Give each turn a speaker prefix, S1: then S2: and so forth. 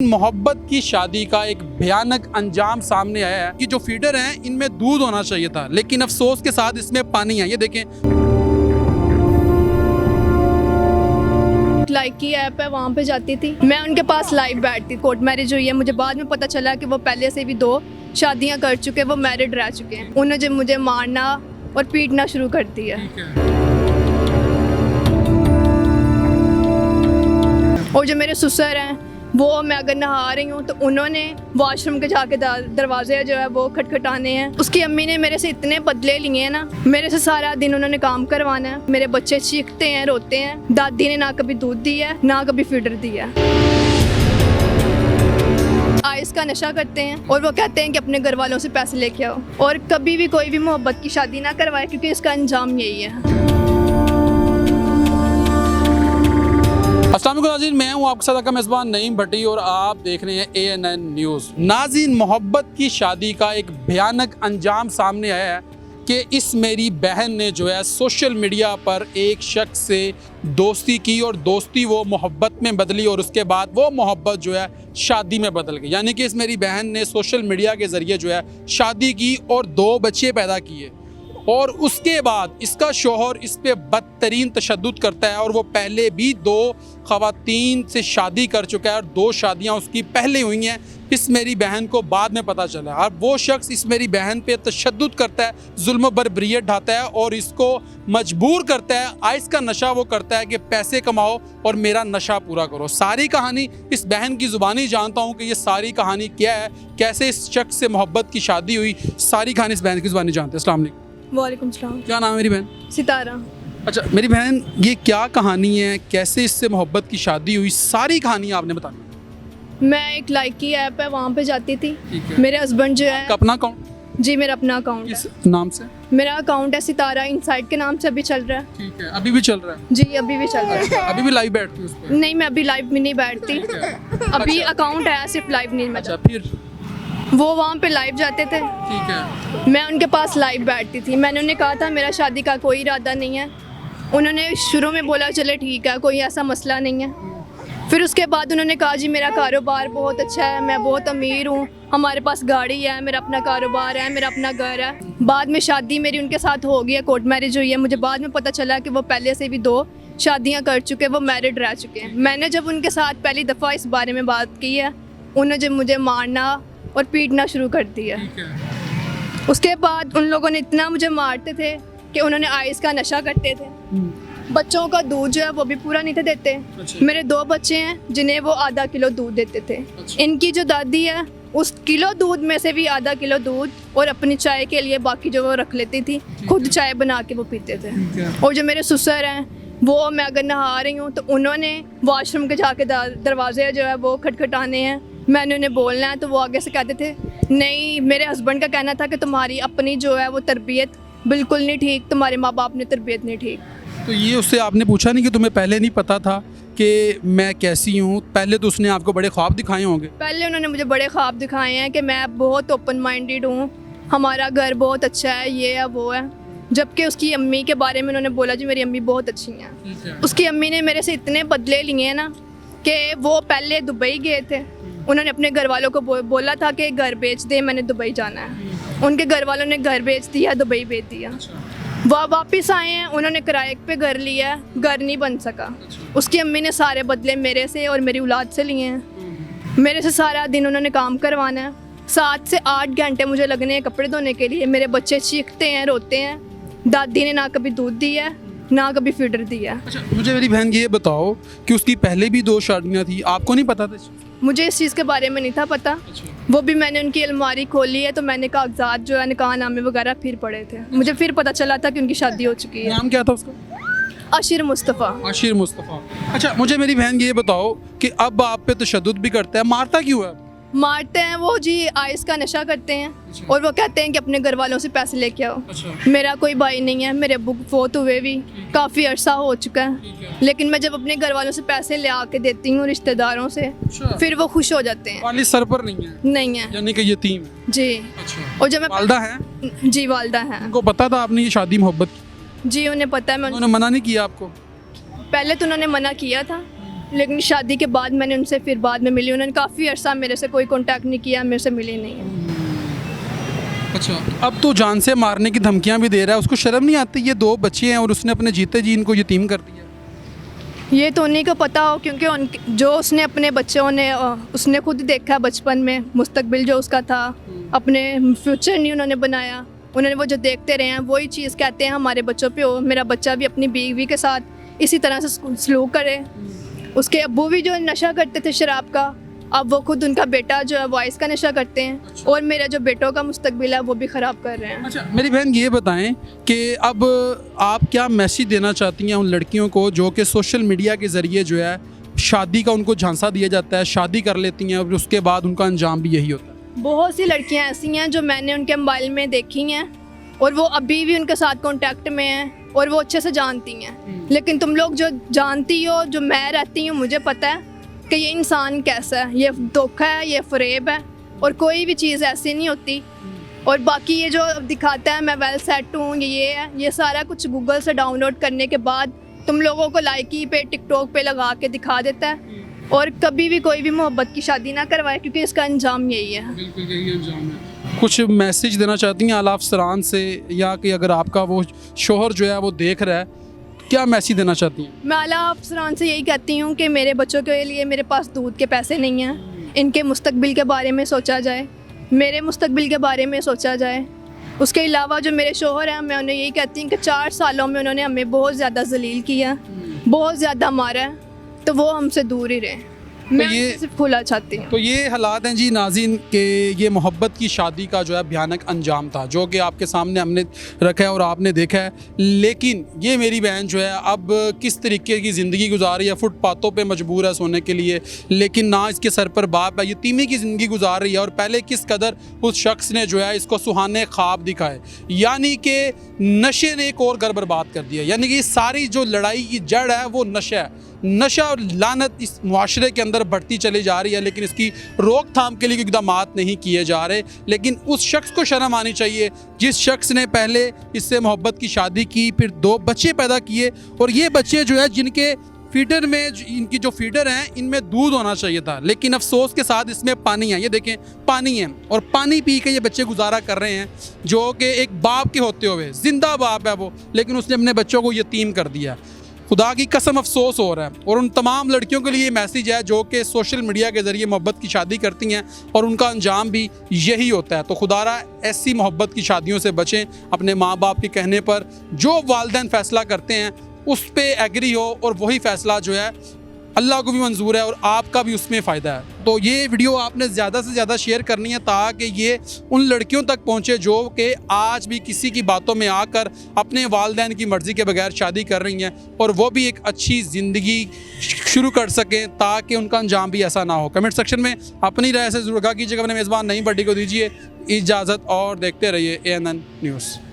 S1: मोहब्बत की शादी का एक भयानक अंजाम सामने आया है कि जो फीडर हैं इनमें दूध होना चाहिए था, लेकिन अफसोस के साथ इसमें पानी है। ये देखें,
S2: लाइक की ऐप है, वहाँ पे जाती थी मैं, उनके पास लाइव बैठती। कोर्ट मैरिज हुई है, मुझे बाद में पता चला कि वो पहले से भी 2 शादियाँ कर चुके हैं, वो मैरिड रह चुके हैं। उन्होंने जब मुझे मारना और पीटना शुरू कर दिया। और जो मेरे ससुर हैं, वो मैं अगर नहा रही हूँ तो उन्होंने वॉशरूम के जाके दरवाजे जो है वो खटखटाने हैं। उसकी अम्मी ने मेरे से इतने बदले लिए हैं ना, मेरे से सारा दिन उन्होंने काम करवाना है। मेरे बच्चे चीखते हैं, रोते हैं। दादी ने ना कभी दूध दिया है, ना कभी फीडर दिया है। आइस का नशा करते हैं और वो कहते हैं कि अपने घर वालों से पैसे लेके आओ, और कभी भी कोई भी मोहब्बत की शादी ना करवाए, क्योंकि इसका अंजाम यही है।
S1: अस्सलाम वालेकुम नाज़रीन, मैं हूँ आपके साथ का मेज़बान नईम भट्टी और आप देख रहे हैं ANN न्यूज़। नाज़रीन, मोहब्बत की शादी का एक भयानक अंजाम सामने आया है कि इस मेरी बहन ने जो है सोशल मीडिया पर एक शख्स से दोस्ती की और दोस्ती वो मोहब्बत में बदली और उसके बाद वो मोहब्बत जो है शादी में बदल गई। यानी कि इस मेरी बहन ने सोशल मीडिया के ज़रिए जो है शादी की और 2 बच्चे पैदा किए, और उसके बाद इसका शौहर इस पे बदतरीन तशद्दुद करता है। और वो पहले भी 2 ख़वातीन से शादी कर चुका है और 2 शादियां उसकी पहले हुई हैं। इस मेरी बहन को बाद में पता चला। और वो शख्स इस मेरी बहन पे तशद्दुद करता है, जुल्म बरबरीत ढाता है और इसको मजबूर करता है। आइस का नशा वो करता है कि पैसे कमाओ और मेरा नशा पूरा करो। सारी कहानी इस बहन की ज़ुबानी जानता हूँ कि ये सारी कहानी क्या है, कैसे इस शख्स से मोहब्बत की शादी हुई। सारी कहानी इस बहन की ज़ुबानी जानते हैं। अस्सलाम वालेकुम।
S2: वालेकुम सलाम।
S1: क्या नाम है मेरी बहन?
S2: सितारा।
S1: अच्छा मेरी बहन, ये क्या कहानी है, कैसे इससे मोहब्बत की शादी हुई, सारी कहानी आपने बतानी है।
S2: मैं एक लाइक की ऐप है, वहाँ पे जाती थी।
S1: ठीक है।
S2: मेरे हस्बैंड जो है,
S1: आपका अपना अकाउंट
S2: जी मेरा अपना अकाउंट है।
S1: किस नाम से?
S2: मेरा अकाउंट है सितारा इनसाइड के नाम से, अभी चल रहा है।
S1: ठीक है, अभी भी चल रहा है?
S2: जी अभी भी चल रहा है।
S1: अभी भी लाइव बैठती हूँ उस पर?
S2: नहीं, मैं अभी लाइव में नहीं बैठती। अभी
S1: अच्छा।
S2: अकाउंट है, सिर्फ लाइव नहीं।
S1: अच्छा,
S2: मतलब
S1: फिर?
S2: वो वहाँ पे लाइव जाते थे,
S1: ठीक है।
S2: मैं उनके पास लाइव बैठती थी। मैंने उन्हें कहा था मेरा शादी का कोई इरादा नहीं है। उन्होंने शुरू में बोला चले ठीक है, कोई ऐसा मसला नहीं है। फिर उसके बाद उन्होंने कहा जी मेरा कारोबार बहुत अच्छा है, मैं बहुत अमीर हूँ, हमारे पास गाड़ी है, मेरा अपना कारोबार है, मेरा अपना घर है। बाद में शादी मेरी उनके साथ हो गई है, कोर्ट मैरिज हुई है। मुझे बाद में पता चला कि वो पहले से भी 2 शादियाँ कर चुके हैं, वो मैरिड रह चुके हैं। मैंने जब उनके साथ पहली दफ़ा इस बारे में बात की है, उन्होंने जब मुझे मारना और पीटना शुरू कर दिया। उसके बाद उन लोगों ने इतना मुझे मारते थे कि उन्होंने आइस का नशा करते थे। बच्चों का दूध जो है वो भी पूरा नहीं थे देते।
S1: अच्छा।
S2: मेरे 2 बच्चे हैं जिन्हें वो आधा किलो दूध देते थे।
S1: अच्छा।
S2: इनकी जो दादी है, उस किलो दूध में से भी आधा किलो दूध और अपनी चाय के लिए बाकी जो वो रख लेती थी, खुद चाय बना के वो पीते थे। और जो मेरे ससुर हैं, वो मैं अगर नहा रही हूँ तो उन्होंने वॉशरूम के जाके दरवाजे जो है वो खटखटाने हैं। मैंने उन्हें बोलना है तो वो आगे से कहते थे नहीं। मेरे हस्बैंड का कहना था कि तुम्हारी अपनी जो है वो तरबियत बिल्कुल नहीं ठीक, तुम्हारे माँ बाप ने तरबियत नहीं ठीक।
S1: तो ये उससे आपने पूछा नहीं कि तुम्हें पहले नहीं पता था कि मैं कैसी हूँ? पहले तो उसने आपको बड़े ख्वाब दिखाए होंगे।
S2: पहले उन्होंने मुझे बड़े ख्वाब दिखाए हैं कि मैं बहुत ओपन माइंडेड हूँ, हमारा घर बहुत अच्छा है, ये है वो है। जबकि उसकी अम्मी के बारे में उन्होंने बोला जी मेरी अम्मी बहुत अच्छी हैं। उसकी अम्मी ने मेरे से इतने बदले लिए हैं ना कि वो पहले दुबई गए थे। उन्होंने अपने घर वालों को बोला था कि घर बेच दे, मैंने दुबई जाना है। उनके घर वालों ने घर बेच दिया, दुबई बेच दिया। वह वापस आए हैं, उन्होंने किराए पे घर लिया, घर नहीं बन सका। उसकी अम्मी ने सारे बदले मेरे से और मेरी औलाद से लिए हैं। मेरे से सारा दिन उन्होंने काम करवाना है। 7 से 8 घंटे मुझे लगने हैं कपड़े धोने के लिए। मेरे बच्चे चीखते हैं, रोते हैं। दादी ने ना कभी दूध दिया है, ना कभी फीडर दिया है।
S1: अच्छा, मुझे मेरी बहन ये बताओ कि उसकी पहले भी 2 शादियाँ थी, आपको नहीं पता था?
S2: मुझे इस चीज़ के बारे में नहीं था पता। वो भी मैंने उनकी अलमारी खोली है तो मैंने कागजात जो है निकाहनामे वगैरह फिर पढ़े थे। मुझे फिर पता चला था कि उनकी शादी हो चुकी है।
S1: नाम क्या था उसका?
S2: आशिर मुस्तफ़ा।
S1: आशिर मुस्तफ़ा। अच्छा, मुझे मेरी बहन ये बताओ कि अब आप पे तशद्दुद भी करता है, मारता क्यों है?
S2: मारते हैं वो जी, आइस का नशा करते हैं और वो कहते हैं कि अपने घर वालों से पैसे लेके आओ।
S1: अच्छा।
S2: मेरा कोई भाई नहीं है, मेरे अब्बू फोत हुए भी काफ़ी अरसा हो चुका है। लेकिन मैं जब अपने घर वालों से पैसे ले आके देती हूँ रिश्तेदारों से,
S1: अच्छा।
S2: फिर वो खुश हो जाते हैं।
S1: वालिद सर पर नहीं है?
S2: नहीं है
S1: यानी कि यतीम है?
S2: जी।
S1: अच्छा।
S2: और जब मैं
S1: वालदा है?
S2: जी वालदा है।
S1: उनको पता था आपने ये शादी मोहब्बत की?
S2: जी उन्हें पता है। मैं
S1: उन्होंने मना नहीं किया आपको?
S2: पहले तो उन्होंने मना किया था, लेकिन शादी के बाद मैंने उनसे फिर बाद में मिली, उन्होंने काफ़ी अरसा मेरे से कोई कांटेक्ट नहीं किया, मेरे से मिली नहीं है।
S1: अच्छा, अब तो जान से मारने की धमकियां भी दे रहा है, उसको शर्म नहीं आती? ये 2 बच्चे हैं और उसने अपने जीते जी इनको यतीम कर दिया।
S2: ये तो उन्हीं को पता हो, क्योंकि जो उसने अपने बच्चों ने उसने खुद देखा है बचपन में, मुस्तकबिल जो उसका था, अपने फ्यूचर नहीं उन्होंने बनाया। उन्होंने वो जो देखते रहे हैं वही चीज़ कहते हैं हमारे बच्चों पे हो, मेरा बच्चा भी अपनी बीवी के साथ इसी तरह से सलूक करे। उसके अब्बू भी जो नशा करते थे शराब का, अब वो खुद उनका बेटा जो है वॉइस का नशा करते हैं, और मेरे जो बेटों का मुस्तकबिल है वो भी ख़राब कर रहे हैं।
S1: अच्छा, मेरी बहन ये बताएं कि अब आप क्या मैसेज देना चाहती हैं उन लड़कियों को जो कि सोशल मीडिया के ज़रिए जो है शादी का उनको झांसा दिया जाता है, शादी कर लेती हैं और उसके बाद उनका अंजाम भी यही होता है?
S2: बहुत सी लड़कियां ऐसी हैं जो मैंने उनके मोबाइल में देखी हैं और वो अभी भी उनके साथ कांटेक्ट में हैं और वो अच्छे से जानती हैं। लेकिन तुम लोग जो जानती हो, जो मैं रहती हूँ, मुझे पता है कि ये इंसान कैसा है, ये धोखा है, ये फरेब है, और कोई भी चीज़ ऐसी नहीं होती। और बाकी ये जो दिखाता है मैं वेल सेट हूँ, ये है, ये सारा कुछ गूगल से डाउनलोड करने के बाद तुम लोगों को लाइकी पे टिकटॉक पे लगा के दिखा देता है। और कभी भी कोई भी मोहब्बत की शादी ना करवाए, क्योंकि इसका अंजाम यही है।
S1: बिल्कुल यही अंजाम है। कुछ मैसेज देना चाहती हैं आला अफसरान से, या कि अगर आपका वो शोहर जो है वो देख रहा है, क्या मैसेज देना चाहती हैं?
S2: मैं आला अफसरान से यही कहती हूँ कि मेरे बच्चों के लिए मेरे पास दूध के पैसे नहीं हैं, इनके मुस्तकबिल के बारे में सोचा जाए, मेरे मुस्तकबिल के बारे में सोचा जाए। उसके अलावा जो मेरे शोहर हैं, मैं उन्हें यही कहती हूँ कि 4 सालों में उन्होंने हमें बहुत ज़्यादा जलील किया, बहुत ज़्यादा मारा है, तो वो हमसे दूर ही रहे। मैं
S1: ये
S2: सिर्फ खुला चाहती हूँ।
S1: तो ये हालात हैं जी नाज़रीन के ये मोहब्बत की शादी का जो है भयानक अंजाम था, जो कि आपके सामने हमने रखा है और आपने देखा है। लेकिन ये मेरी बहन जो है अब किस तरीके की ज़िंदगी गुजार रही है, फुटपाथों पे मजबूर है सोने के लिए, लेकिन ना इसके सर पर बाप है, यतीमी की ज़िंदगी गुजार रही है। और पहले किस कदर उस शख्स ने जो है इसको सुहाने ख्वाब दिखाए, यानी कि नशे ने एक और घर बर्बाद कर दिया। यानी कि सारी जो लड़ाई की जड़ है वो नशा है। नशा और लानत इस मुआशरे के अंदर बढ़ती चली जा रही है, लेकिन इसकी रोकथाम के लिए इकदाम नहीं किए जा रहे। लेकिन उस शख्स को शर्म आनी चाहिए जिस शख्स ने पहले इससे मोहब्बत की शादी की, फिर 2 बच्चे पैदा किए, और ये बच्चे जो है जिनके फीडर में, इनकी जो फीडर हैं इनमें दूध होना चाहिए था, लेकिन अफसोस के साथ इसमें पानी है। ये देखें पानी है, और पानी पी के ये बच्चे गुजारा कर रहे हैं, जो कि एक बाप के होते हुए, जिंदा बाप है वो, लेकिन उसने अपने बच्चों को यतीम कर दिया। खुदा की कसम अफसोस हो रहा है। और उन तमाम लड़कियों के लिए ये मैसेज है जो कि सोशल मीडिया के ज़रिए मोहब्बत की शादी करती हैं और उनका अंजाम भी यही होता है। तो खुदारा ऐसी मोहब्बत की शादियों से बचें। अपने माँ बाप के कहने पर जो वालिदैन फ़ैसला करते हैं उस पे एग्री हो, और वही फ़ैसला जो है अल्लाह को भी मंजूर है और आपका भी उसमें फ़ायदा है। तो ये वीडियो आपने ज़्यादा से ज़्यादा शेयर करनी है ताकि ये उन लड़कियों तक पहुँचे जो कि आज भी किसी की बातों में आकर अपने वालिदैन की मर्ज़ी के बगैर शादी कर रही हैं, और वो भी एक अच्छी ज़िंदगी शुरू कर सकें ताकि उनका अंजाम भी ऐसा ना हो। कमेंट सेक्शन में अपनी राय से ज़रूर आगाह कीजिएगा। अपने मेज़बान नईम भट्टी को दीजिए इजाज़त और देखते रहिए ANN न्यूज़।